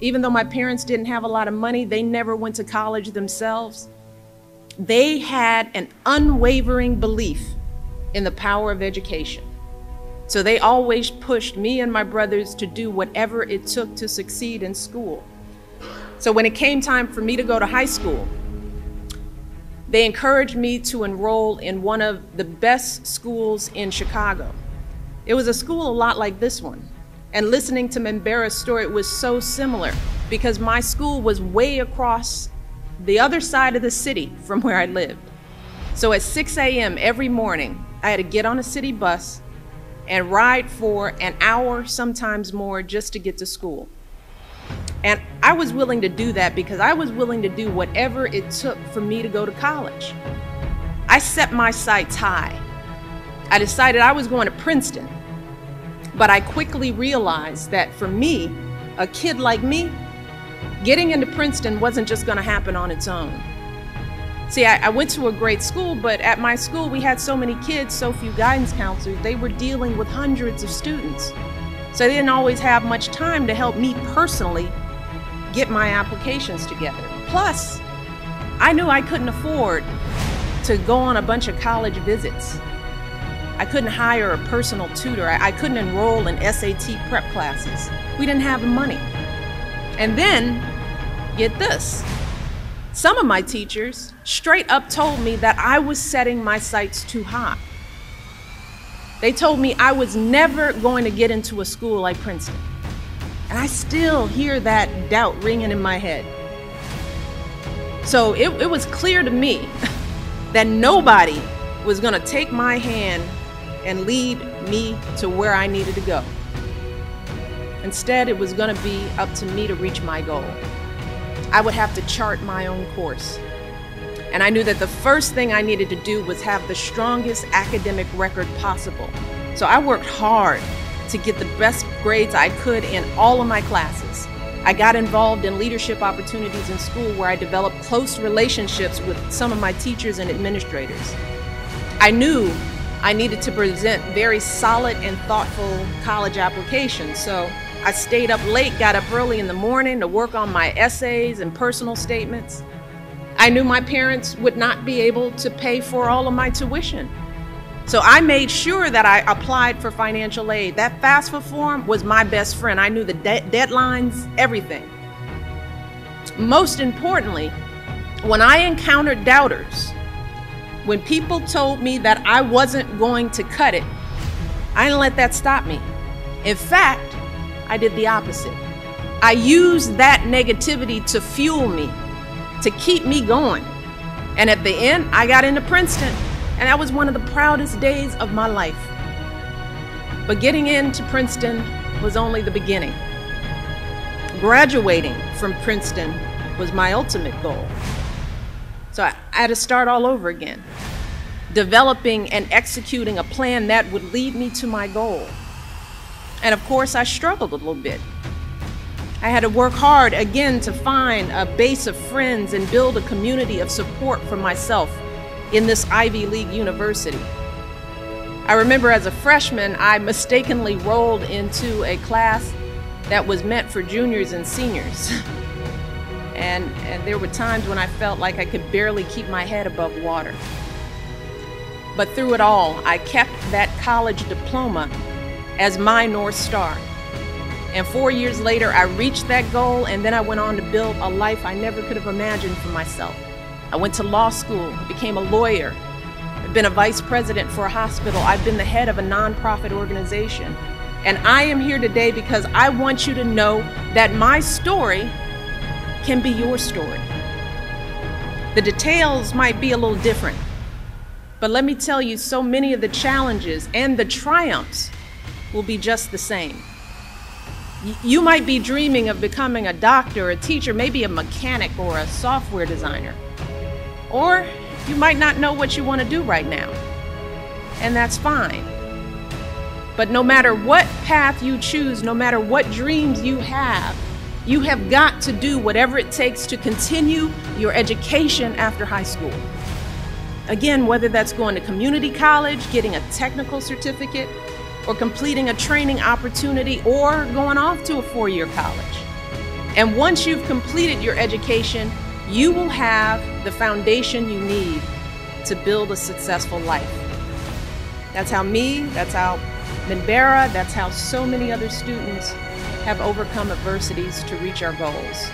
Even though my parents didn't have a lot of money, they never went to college themselves. They had an unwavering belief in the power of education. So they always pushed me and my brothers to do whatever it took to succeed in school. So when it came time for me to go to high school, they encouraged me to enroll in one of the best schools in Chicago. It was a school a lot like this one. And listening to Mbera's story, it was so similar because my school was way across the other side of the city from where I lived. So at 6 a.m. every morning, I had to get on a city bus and ride for an hour, sometimes more, just to get to school. And I was willing to do that because I was willing to do whatever it took for me to go to college. I set my sights high. I decided I was going to Princeton, but I quickly realized that for me, a kid like me, getting into Princeton wasn't just going to happen on its own. See, I went to a great school, but at my school we had so many kids, so few guidance counselors, they were dealing with hundreds of students. So they didn't always have much time to help me personally get my applications together. Plus, I knew I couldn't afford to go on a bunch of college visits. I couldn't hire a personal tutor. I couldn't enroll in SAT prep classes. We didn't have the money. And then, get this, some of my teachers straight up told me that I was setting my sights too high. They told me I was never going to get into a school like Princeton. And I still hear that doubt ringing in my head. So it was clear to me that nobody was going to take my hand and lead me to where I needed to go. Instead, it was going to be up to me to reach my goal. I would have to chart my own course. And I knew that the first thing I needed to do was have the strongest academic record possible. So I worked hard to get the best grades I could in all of my classes. I got involved in leadership opportunities in school where I developed close relationships with some of my teachers and administrators. I knew I needed to present very solid and thoughtful college applications, so I stayed up late, got up early in the morning to work on my essays and personal statements. I knew my parents would not be able to pay for all of my tuition. So I made sure that I applied for financial aid. That FAFSA form was my best friend. I knew the deadlines, everything. Most importantly, when I encountered doubters, when people told me that I wasn't going to cut it, I didn't let that stop me. In fact, I did the opposite. I used that negativity to fuel me, to keep me going. And at the end, I got into Princeton, and that was one of the proudest days of my life. But getting into Princeton was only the beginning. Graduating from Princeton was my ultimate goal. So I had to start all over again, developing and executing a plan that would lead me to my goal. And of course, I struggled a little bit. I had to work hard again to find a base of friends and build a community of support for myself in this Ivy League university. I remember as a freshman, I mistakenly rolled into a class that was meant for juniors and seniors. And there were times when I felt like I could barely keep my head above water. But through it all, I kept that college diploma as my North Star. And 4 years later, I reached that goal, and then I went on to build a life I never could have imagined for myself. I went to law school, became a lawyer. I've been a vice president for a hospital. I've been the head of a nonprofit organization. And I am here today because I want you to know that my story can be your story. The details might be a little different, but let me tell you, so many of the challenges and the triumphs will be just the same. You might be dreaming of becoming a doctor, a teacher, maybe a mechanic or a software designer. Or you might not know what you want to do right now, and that's fine. But no matter what path you choose, no matter what dreams you have got to do whatever it takes to continue your education after high school. Again, whether that's going to community college, getting a technical certificate, or completing a training opportunity, or going off to a 4-year college. And once you've completed your education, you will have the foundation you need to build a successful life. That's how that's how Minbera, that's how so many other students have overcome adversities to reach our goals.